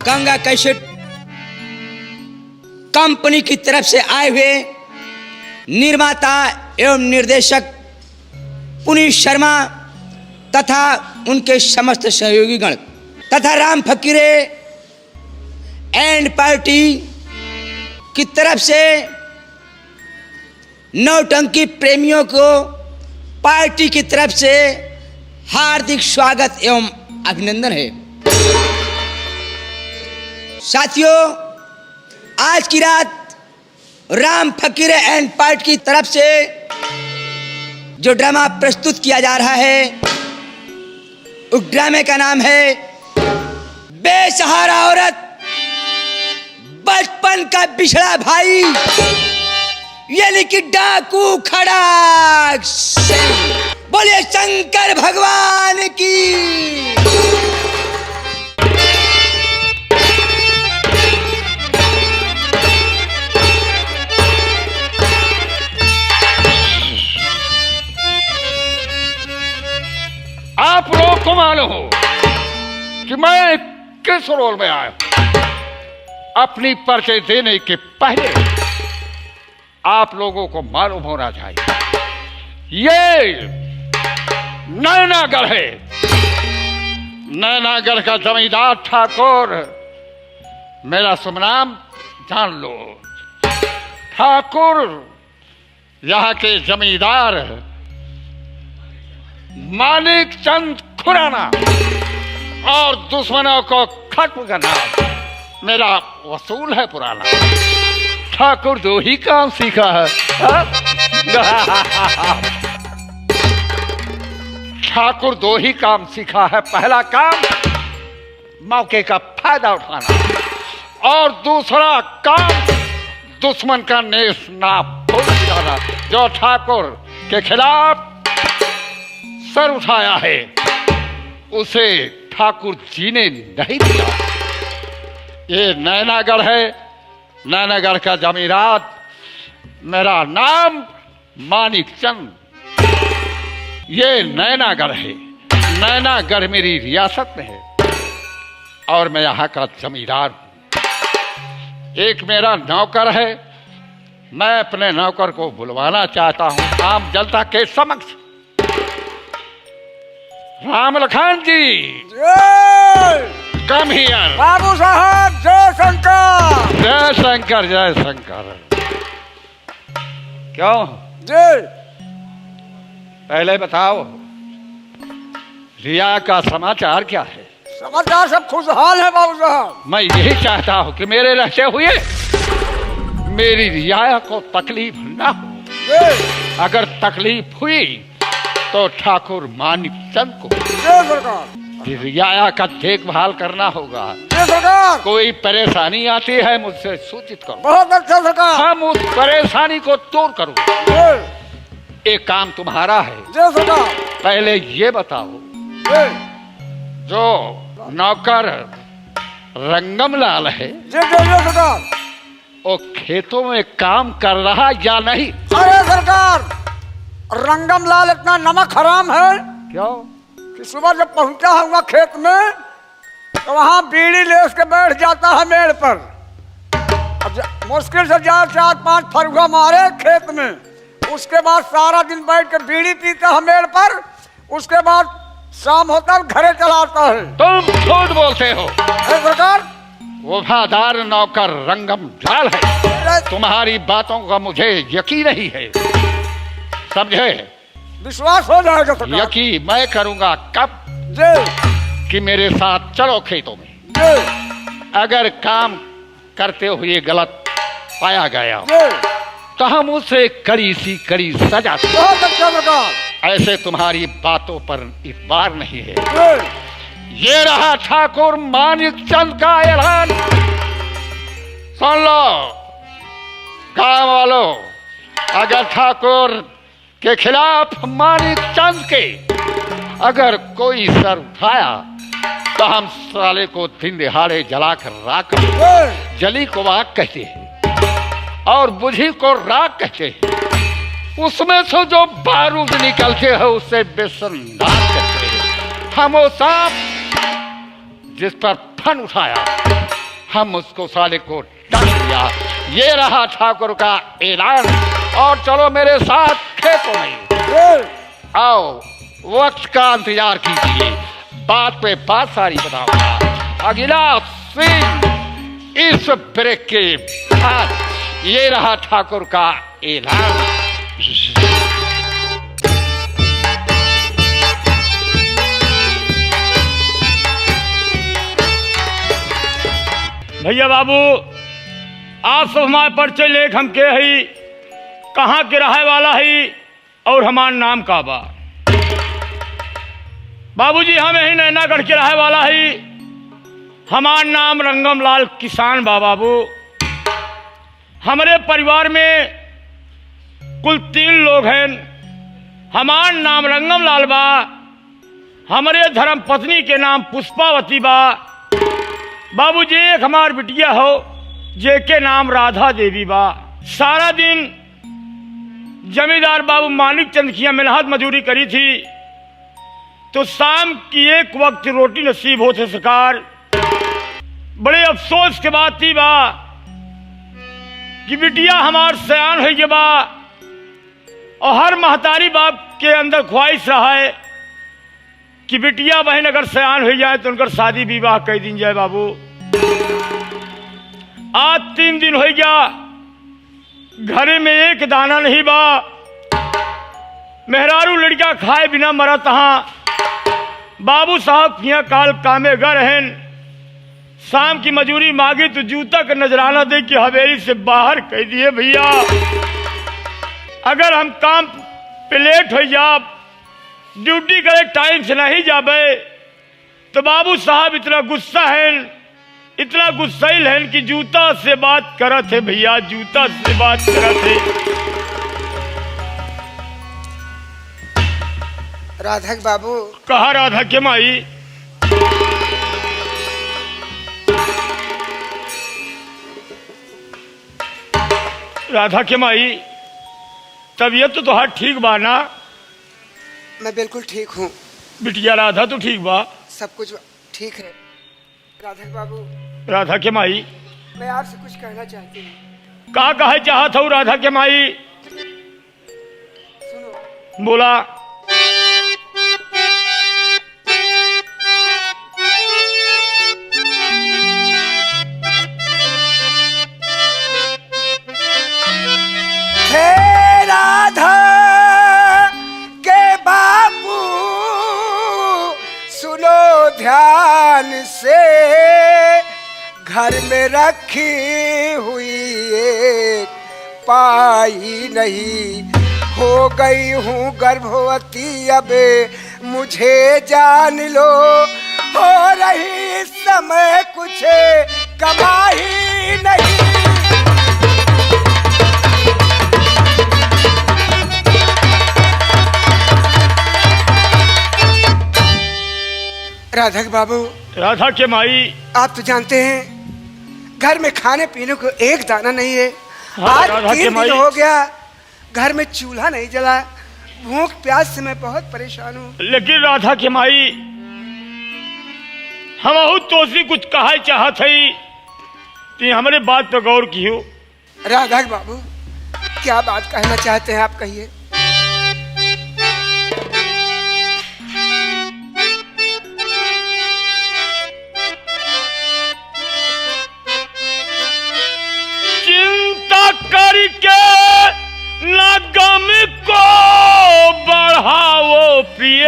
Ganga cassette company की तरफ से आए हुए निर्माता एवं निर्देशक पुनीत शर्मा तथा उनके समस्त सहयोगी गण तथा राम फकीरे एंड पार्टी की तरफ से नौटंकी प्रेमियों को पार्टी की तरफ से हार्दिक स्वागत एवं अभिनंदन है। साथियों, आज की रात राम फकीरे एंड पार्टी की तरफ से जो ड्रामा प्रस्तुत किया जा रहा है उस ड्रामे का नाम है बेसहारा औरत बचपन का बिछड़ा भाई, यानी कि डाकू खड़ाक सिंह। बोलिए शंकर भगवान की। आप लोग को मालूम हो कि मैं किस रोल में आया। अपनी परिचय देने के पहले आप लोगों को मालूम होना चाहिए ये नैनागढ़ है। नैनागढ़ का जमींदार ठाकुर, मेरा शुभ नाम जान लो। ठाकुर यहाँ के जमींदार मानिक चंद खुराना और दुश्मनों को खत्म करना मेरा वसूल है पुराना। ठाकुर दो ही काम सीखा है। ठाकुर दो ही काम सीखा है। पहला काम मौके का फायदा उठाना और दूसरा काम दुश्मन का नेश नाप जाना। जो ठाकुर के खिलाफ सर उठाया है उसे ठाकुर जी ने नहीं दिया। ये नैनागढ़ है। नैनागढ़ का जमींदार, मेरा नाम मानिक चंद। ये नैनागढ़ है। नैनागढ़ मेरी रियासत में है और मैं यहाँ का जमींदार हूँ। एक मेरा नौकर है। मैं अपने नौकर को बुलवाना चाहता हूँ आम जनता के समक्ष। राम लखन जी, कम हियर। बाबू साहब, जय शंकर। जय शंकर, जय शंकर। क्यों जय। पहले बताओ रिया का समाचार क्या है? समाचार सब खुशहाल है बाबू साहब। मैं यही चाहता हूँ कि मेरे रहते हुए मेरी रिया को तकलीफ ना हो। अगर तकलीफ हुई तो ठाकुर मानिक चंद को रिया का देखभाल करना होगा। कोई परेशानी आती है मुझसे सूचित करो। बहुत अच्छा सरकार। हम उस परेशानी को दूर करो। एक काम तुम्हारा है। पहले ये बताओ, जो नौकर रंगम लाल है वो खेतों में काम कर रहा या नहीं? अरे सरकार, रंगम लाल इतना नमक हराम है क्यों कि सुबह जब पहुंचा हुआ खेत में तो वहां बीड़ी ले उसके बैठ जाता है मेड़ पर। मुश्किल से 4-5 फरुआ मारे खेत में। उसके बाद सारा दिन बैठ के बीड़ी पीता है मेड़ पर। उसके बाद शाम होता है घरे चलाता है। तुम झूठ बोलते हो। सरकार, वफादार नौकर रंगम लाल है। तुम्हारी बातों का मुझे यकीन नहीं है। समझे? विश्वास हो जाएगा सरकार। यकीन मैं करूंगा कब? कि मेरे साथ चलो खेतों में। अगर काम करते हुए गलत पाया गया तो हम उसे कड़ी सी कड़ी सजा। बहुत अच्छा सरकार। ऐसे तुम्हारी बातों पर इतबार नहीं है। ये रहा ठाकुर मानिक चंद का ऐलान। सुन लो गांव वालों, अगर ठाकुर के खिलाफ मानिक चंद के अगर कोई सर उठाया तो हम साले को दिन दिहाड़े जलाकर राख। जली को आग कहते हैं और बुझी को राख कहते हैं। उसमें से जो बारूद निकलते हैं उसे बेसंदार कहते हैं। हम वो सांप जिस पर फन उठाया, हम उसको साले को डांट दिया। ये रहा ठाकुर का ऐलान। और चलो मेरे साथ खेतों में, आओ वक्त का इंतजार कीजिए, बात पे बात सारी बताऊंगा। अगला सीन इस ब्रेक के बाद। ये रहा ठाकुर का ऐलान। भैया बाबू, आप सब हमारे परिचय लेख हम के हई, कहाँ के रहे वाला है और हमार नाम का बा। बाबूजी हम यही नैनागढ़ के रहे वाला है। हमार नाम रंगम लाल किसान बा बाबू। हमारे परिवार में कुल 3 लोग हैं। हमार नाम रंगम लाल बा, हमारे धर्म पत्नी के नाम पुष्पावती बा। बाबूजी एक हमार बिटिया हो जेके नाम राधा देवी बा। सारा दिन जमींदार बाबू मानिक चंद की मेहनत मजूरी करी थी, तो शाम की एक वक्त रोटी नसीब होते सरकार। बड़े अफसोस के बात थी बा कि बिटिया हमार सयान हो गया बा, और हर महतारी बाप के अंदर ख्वाहिश रहा है कि बिटिया बहन अगर सयान हो जाए तो उनका शादी विवाह कर दी जाए। बाबू आज 3 दिन हो गया, घरे में एक दाना नहीं बा। मेहरारू लड़का खाए बिना मरा तहाँ। बाबू साहब यहाँ काल कामे गर हैं। शाम की मजूरी मांगी तो जूता का नजराना दे के हवेली से बाहर कह दिए भैया अगर हम काम पे लेट हो जा, ड्यूटी करे टाइम से नहीं जाबे तो बाबू साहब इतना गुस्सा हैं, इतना गुस्सैल हैं कि जूता से बात करत है भैया, जूता से बात करत है। राधा के बाबू, कहा राधा के माई? राधा के माई, तबीयत तो तुहार ठीक बा ना? मैं बिल्कुल ठीक हूँ। बिटिया राधा तो ठीक बा? सब कुछ ठीक है। राधा के बाबू, राधा के माई, मैं आपसे कुछ कहना चाहती हूँ। का कहे चाहत हूँ राधा के माई? सुनो। बोला। राधा के बाबू सुनो ध्यान से, घर में रखी हुई एक पाई नहीं, हो गई हूँ गर्भवती अब मुझे जान लो, हो रही इस समय कुछ कमाई नहीं। राधा के बाबू, राधा के माई, आप तो जानते हैं घर में खाने पीने को एक दाना नहीं है। हाँ, आज राधा 3 के दिन माई हो गया, घर में चूल्हा नहीं जला। भूख प्यास से मैं बहुत परेशान हूँ। लेकिन राधा के माई, हम तोसी कुछ कहा चाहत है कि हमारे बात पर गौर की हो। राधा के बाबू, क्या बात कहना चाहते हैं आप, कहिए। करके न गम को बढ़ाओ प्रिय,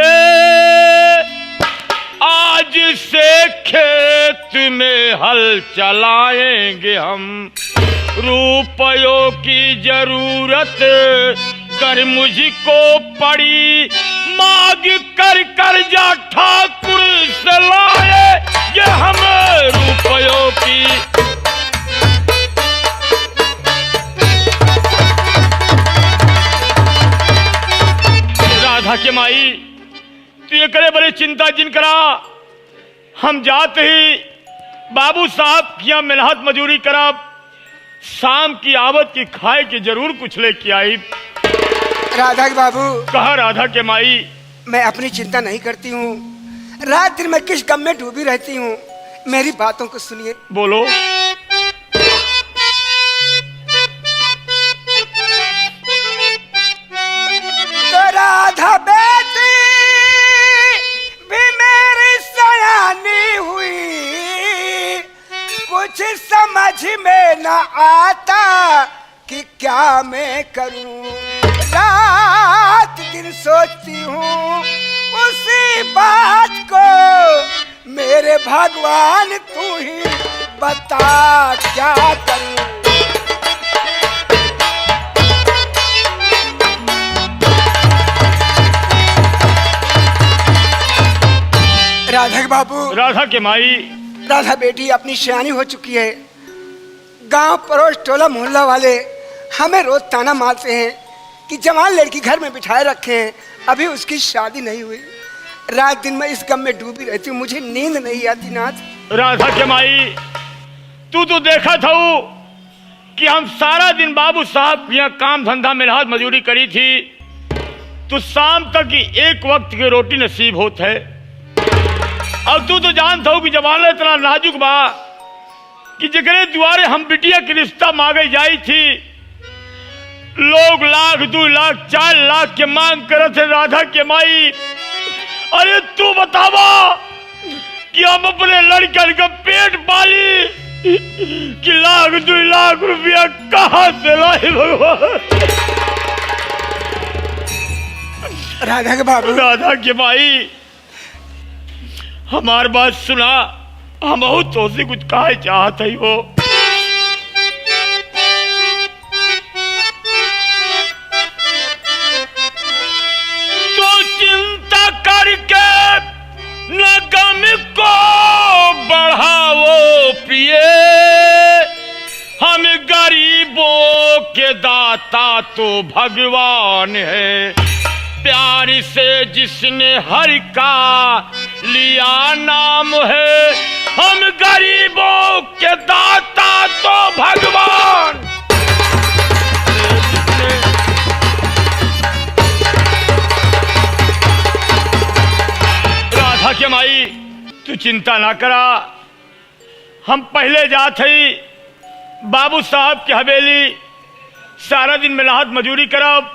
आज से खेत में हल चलाएंगे हम, रुपयों की जरूरत कर मुझको पड़ी, मांग कर कर्जा ठाकुर से लाए ये हम रुपयों की। राधा के माई, तू ये करे बड़े चिंता जिन करा। हम जाते ही बाबू साहब की मेहनत मजूरी करब, शाम की आवत की खाए के जरूर कुछ लेके आई। राधा के बाबू, कहा राधा के माई? मैं अपनी चिंता नहीं करती हूँ। रात दिन मैं किस गम में डूबी रहती हूँ। मेरी बातों को सुनिए। बोलो। तो राधा बेटी भी मेरी सयानी हुई, कुछ समझ में न आता कि क्या मैं करूं। रात दिन सोचती हूँ उसी बात को, मेरे भगवान तू ही बता क्या करूं। राधा के बाबू, राधा के माई, राधा बेटी अपनी सयानी हो चुकी है। गांव पड़ोस टोला मोहल्ला वाले हमें रोज ताना मारते हैं कि जवान लड़की घर में बिठाए रखे हैं, अभी उसकी शादी नहीं हुई। रात दिन मैं इस गम में डूबी रहती हूँ, मुझे नींद नहीं आती नाथ। राधा के माई, तू तो देखा था कि हम सारा दिन बाबू साहब के यहाँ काम धंधा में राहत मजूरी करी थी, तो शाम तक ही एक वक्त की रोटी नसीब होत है। अब तू तो जानता हो कि जमाना इतना नाजुक बा कि जगरे दुआरे हम बिटिया की रिश्ता मांगे जाई थी, लोग 1,00,000, 2 लाख, 4 लाख के मांग करत है। राधा के माई, अरे तू बतावा कि हम अपने लड़कन का पेट पाली कि 1,00,000, 2 लाख रुपया कहाँ से लाए भगवान। राधा के बाबू, राधा के माई, हमार बात सुना, हम तो से कुछ कहा चाहत है वो। तो चिंता करके न गम को बढ़ाओ प्रिय, हम गरीबों के दाता तो भगवान है। प्यार से जिसने हरि का लिया नाम है, हम गरीबों के दाता तो भगवान। राधा के माई, तू चिंता ना करा, हम पहले जात हई बाबू साहब की हवेली, सारा दिन मेहनत मजूरी करब,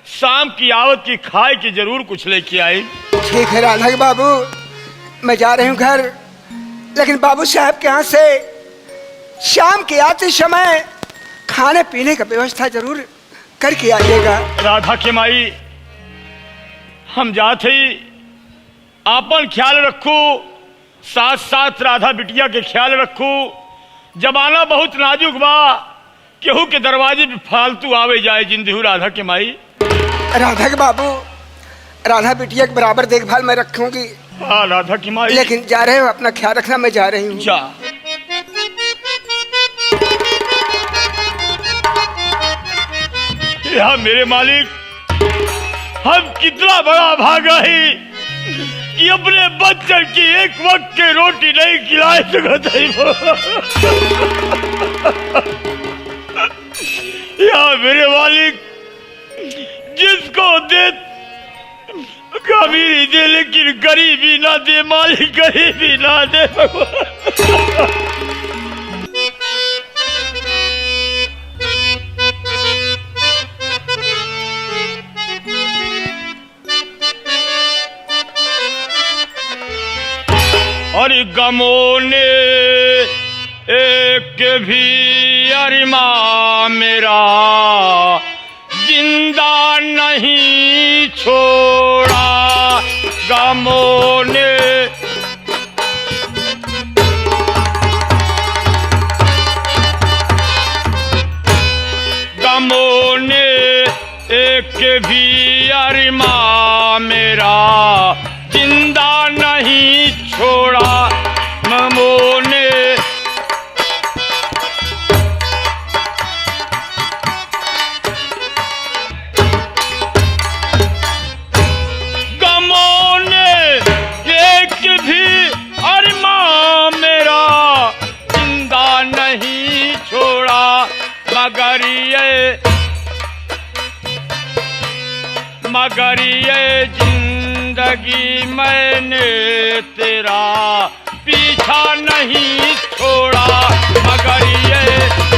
शाम की आवत की खाए की जरूर कुछ लेके आई। ठीक है राधा के बाबू, मैं जा रही हूँ घर, लेकिन बाबू साहब के यहाँ से शाम के आते समय खाने पीने का व्यवस्था जरूर करके आइएगा। राधा के माई, हम जात हई, आपन ख्याल रखू, साथ साथ राधा बिटिया के ख्याल रखू। जमाना बहुत नाजुक बा, केहू के दरवाजे पे फालतू आवे जाए जिंदगी। राधा के माई, राधा के बाबू, राधा बिटिया के बराबर देखभाल मैं रखूंगी। हाँ राधा की माई, लेकिन जा रहे हो, अपना ख्याल रखना, मैं जा रही हूँ। जा। या मेरे मालिक, हम कितना बड़ा भागा है कि अपने बच्चन की एक वक्त की रोटी नहीं खिलाए सकते। या मेरे मालिक, जिसको दे अमीरी दे लेकिन गरीबी ना दे मालिक, गरीबी ना दे और गमों ने एक भी अरिमा मेरा जिंदा नहीं छोड़ा। गमों ने एक भी अरिमा मेरा जिंदा नहीं छोड़ा। गमों ने एक भी अरिमा मेरा जिंदा नहीं छोड़ा। मगर ये जिंदगी मैंने तेरा पीछा पीछा नहीं छोड़ा, मगर ये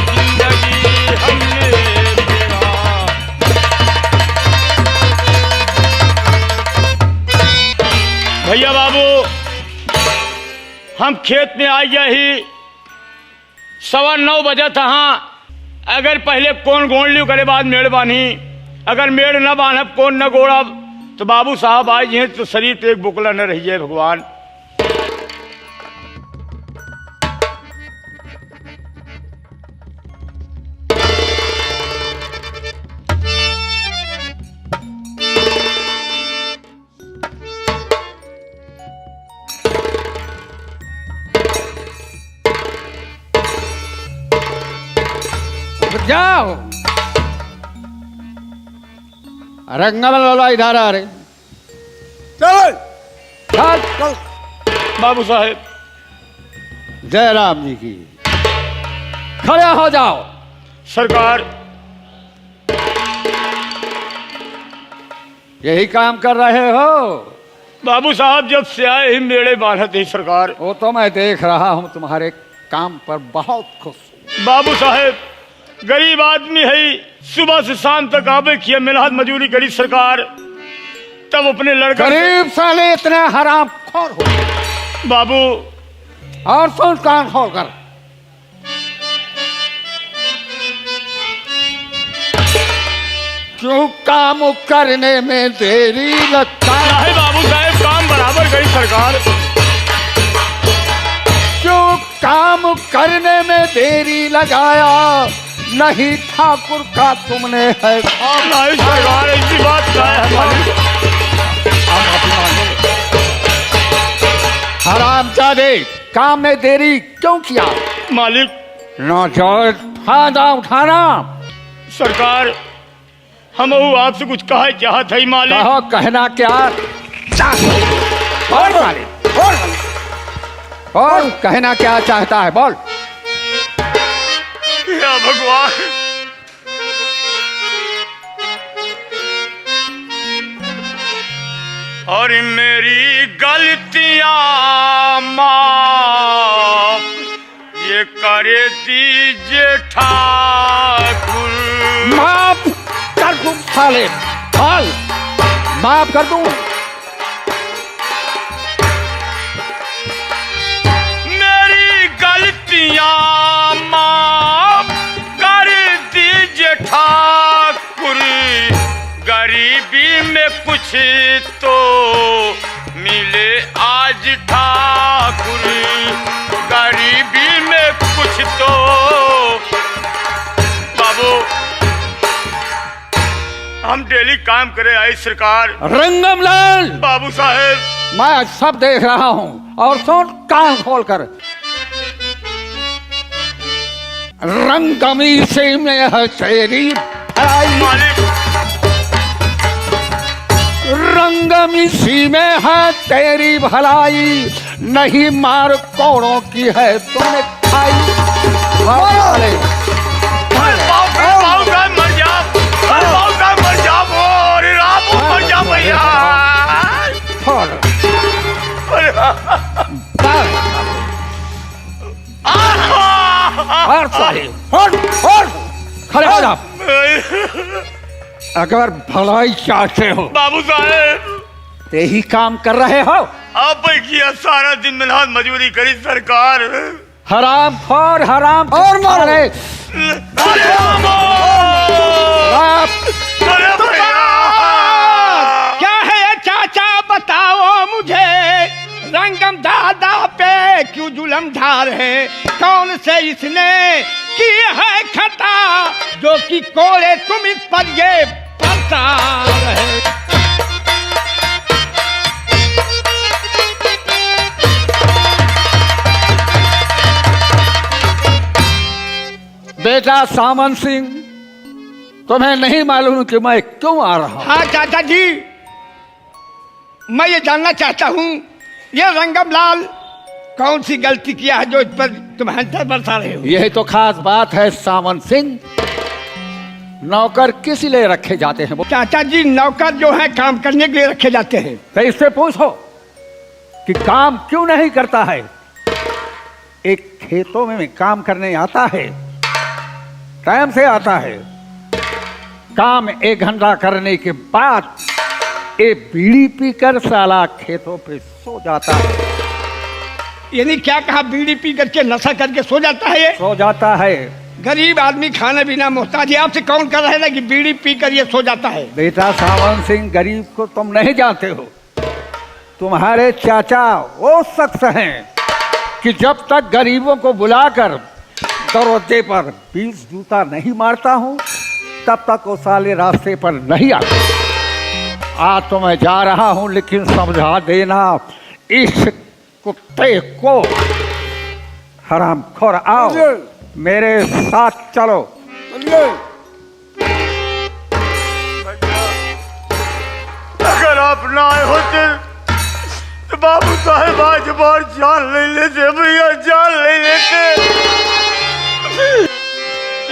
जिंदगी हमने तेरा। भैया बाबू, हम खेत में आ गया ही 9:15 बजे था। अगर पहले कौन गोड़ लियो करे बाद मेड़ बानी, अगर मेड़ न बांधब कौन न गोड़ब, तो बाबू साहब आए हैं तो शरीर पे एक बुकला न रही है भगवान। जाओ रंगम लाला इधर आ रहे। चल चल चल। बाबू साहब, जय राम जी की। खड़े हो जाओ। सरकार, यही काम कर रहे हो? बाबू साहब जब से आए ही मेड़े बांधते ही सरकार। वो तो मैं देख रहा हूँ, तुम्हारे काम पर बहुत खुश हूँ। बाबू साहब गरीब आदमी है, सुबह से शाम तक आवे किया, मेहनत मजूरी करी सरकार, तब अपने लड़का। गरीब साले इतने हराम खोर हो। बाबू और सुन कान खोल कर, क्यों काम करने में देरी लगता है? बाबू साहब काम बराबर करी सरकार। क्यों काम करने में देरी लगाया? नहीं ठाकुर का तुमने है। नहीं सरकार, ऐसी बात क्या है हमारी? हरामजादे, काम में देरी क्यों किया? मालिक नाजायज फायदा उठाना। सरकार, हम आपसे कुछ कहा चाहत है मालिक। कहो, कहना क्या बोल मालिक, बोल कहना क्या चाहता है, बोल। या भगवान, और मेरी गलतियां माफ ये करे दीजिए ठाकुर। माफ कर दूं साले, बोल माफ कर दूं। मेरी गलतियां माफ कर दीजिए ठाकुर, गरीबी में कुछ तो मिले आज ठाकुर, गरीबी में कुछ तो। बाबू हम डेली काम करे आई सरकार। रंगमलाल, बाबू साहेब मैं सब देख रहा हूँ, और सुन कान खोल कर। रंगमी से में है तेरी भलाई, मालिक। रंगमिसी में है तेरी भलाई, नहीं मार कौड़ों की है तुमने खाई। मर जा मर जा भैया। खड़े हो जाओ। अगर भलाई चाहते हो बाबू साहेब, यही काम कर रहे हो। आप किया सारा दिन मेहनत मजूरी करी सरकार। हराम खोर, हराम और मारे। क्या है चाचा बताओ मुझे, रंगम दादा पे क्यों जुल्म ढा रहे? कौन से इसने की है खता, जो कि कोड़े तुम इस पर ये पड़ता रहे? बेटा सामन सिंह, तुम्हें नहीं मालूम कि मैं क्यों आ रहा हूं? हाँ चाचा जी, मैं ये जानना चाहता हूँ, ये रंगम लाल कौन सी गलती किया है जो इस पर तुम हंसर बरसा रहे हो? यही तो खास बात है सामन सिंह। नौकर किस लिए रखे जाते हैं? चाचा जी, नौकर जो है काम करने के लिए रखे जाते हैं। तो इससे पूछो कि काम क्यों नहीं करता है। एक खेतों में काम करने आता है, टाइम से आता है, काम 1 घंटा करने के बाद एक बीड़ी पीकर साला खेतों पे सो जाता है। यानी क्या कहा, बीड़ी पी करके नशा करके सो जाता है ये? सो जाता है। गरीब आदमी खाने बिना मोहताज है, आपसे कौन कर रहा है ना कि बीड़ी पी कर ये सो जाता है? बेटा सावन सिंह, गरीब को तुम नहीं जानते हो। तुम्हारे चाचा वो शख्स हैं कि जब तक गरीबों को बुलाकर दरवाजे पर 20 जूता नहीं मारता हूं तब तक वो साले रास्ते पर नहीं आते। आज तो मैं जा रहा हूं, लेकिन समझा देना इस कुत्ते को। हरामखोर, आओ मेरे साथ चलो। अगर आप ना आए होते तो बाबू साहेब आज बार जान ले लेते भैया, जान ले लेते।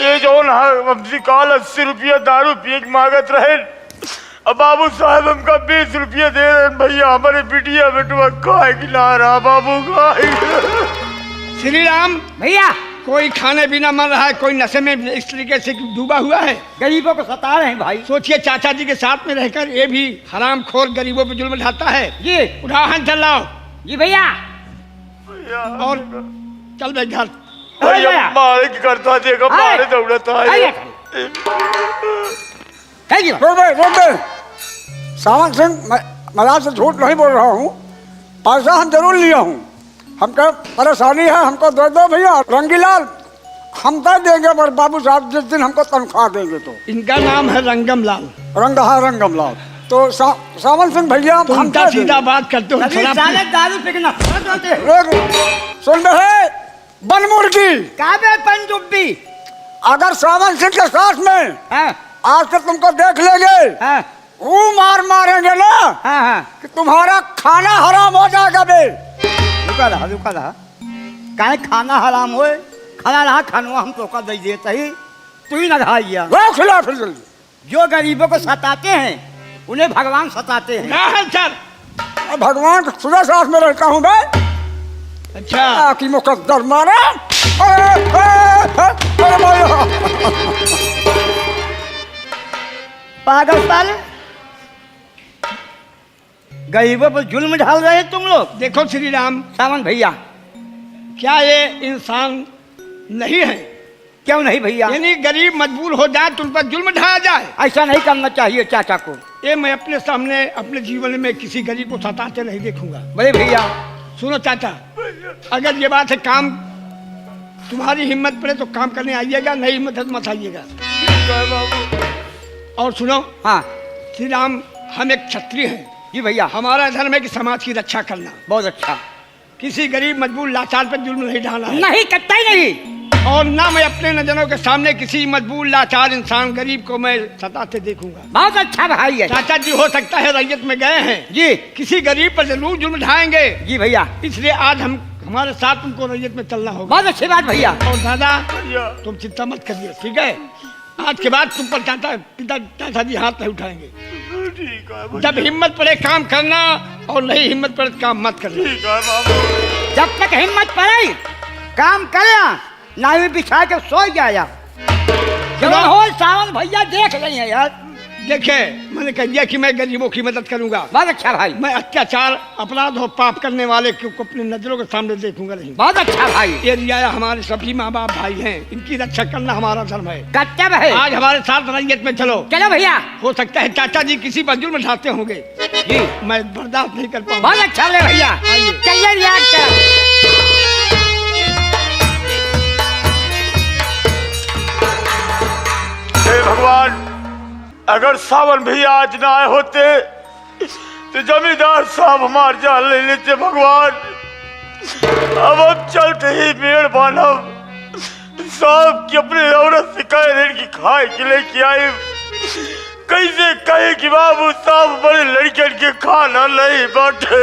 ये जो ना हमसे काल 80 रुपया दारू पी के मांगत रहे, अब बाबू साहब हमका 20 रुपया दे रहे भैया। हमारे बिटिया बेटुआ खाए कि ना रहा बाबू, खाए। श्री राम भैया, कोई खाने बिना मर रहा है, कोई नशे में इस तरीके से डूबा हुआ है। गरीबों को सता रहे हैं भाई। सोचिए चाचा जी के साथ में रहकर ये भी हरामखोर गरीबों पे जुल्म ढाता है। जी उठाओ हाथ, चल लाओ। जी भैया। और चल भाई घर। भैया मारे की करता देखा, मारे दौड़ता है। रोक दे। सावन सिंह, मैं आपसे झूठ नहीं बोल रहा हूँ। पैसा हम जरूर लिया हूँ, हमको परेशानी है, हमको दे दो भैया। रंगीलाल हम दे देंगे, पर बाबू साहब जिस दिन हमको तनख्वाह देंगे तो। इनका नाम है रंगम लाल। रंगम लाल। तो सावन सिंह भैया, तुम हम सीधा बात करते हो। साले दारू पीना सुन रहे बनमुर की काबे पंजुब्बी। अगर सावन सिंह के साथ में हाँ आज से तुमको देख लेंगे, हाँ वो मारेंगे ना हाँ हाँ। कि तुम्हारा खाना हराम हो जाएगा बे। रुका रहा काहे खाना हराम होए, खाना रहा खानो हम तो का दे देते ही, तू ही ना खाइया। वो खिला फिर जल्दी। जो गरीबों को सताते हैं उन्हें भगवान सताते हैं। सर भगवान के खुदा साथ में रहता हूँ मैं। अच्छा की मुकद्दर मारे। पागल साले, गरीबों पर जुल्म ढाल रहे तुम लोग। देखो श्री राम, सावन भैया, क्या ये इंसान नहीं है? क्यों नहीं भैया? यानी गरीब मजबूर हो जाए तो उन पर जुल्म ढाया जाए, ऐसा नहीं करना चाहिए चाचा को। ये मैं अपने सामने अपने जीवन में किसी गरीब को सताते नहीं देखूंगा। बड़े भैया सुनो चाचा, अगर ये बात है, काम तुम्हारी हिम्मत पड़े तो काम करने आइएगा, नहीं हिम्मत है तो मत आइएगा। और सुनो, हाँ श्री राम, हम एक क्षत्रिय हैं। जी भैया। हमारा धर्म है कि समाज की रक्षा करना। बहुत अच्छा। किसी गरीब मजबूर लाचार पर जुल्म नहीं ढाला है। नहीं करता ही नहीं। और ना मैं अपने नजरों के सामने किसी मजबूर लाचार इंसान गरीब को मैं सताते देखूंगा। बहुत अच्छा भाई है चाचा जी, हो सकता है रैयत में गए हैं जी, किसी गरीब पर जरूर जुल्म ढाएंगे। जी भैया, इसलिए आज हमारे साथ तुमको रैयत में चलना होगा। बहुत अच्छी बात भैया। और दादा, तुम चिंता मत करिए, ठीक है? आज के बाद तुम पर चाचा जी हाथ नहीं उठाएंगे। जब हिम्मत पड़े काम करना, और नहीं हिम्मत पड़े काम मत करना। जब तक हिम्मत पड़े काम करना, ना ही बिछा के सो जाया। जब हो सावन भैया देख रही है यार। देखे, मैंने कह दिया कि मैं गरीबों की मदद करूंगा। बहुत अच्छा भाई। मैं अत्याचार, अपराध और पाप करने वाले को अपनी नजरों के सामने देखूंगा नहीं। बहुत अच्छा भाई। ये रियाया हमारे सभी माँ बाप भाई हैं, इनकी रक्षा करना हमारा धर्म है। कर्तव्य है। आज हमारे साथ रैयत में चलो। चलो भैया। हो सकता है चाचा जी किसी पर जुल्म ढाते होंगे, जी मैं बर्दाश्त नहीं कर पाऊंगा। बहुत अच्छा ले भैया, आइए। चलिए रियाज कर। हे भगवान, अगर सावन भैया आज ना आए होते तो जमींदार साहब हमार जान ले लेते। भगवान, अब हम चलते ही पेड़ बांधब साहब की अपने औरत से कह रहे कि खाए के लेके आए। कैसे कहे कि बाबू साहब बड़े लड़के के खाना नहीं बांटे।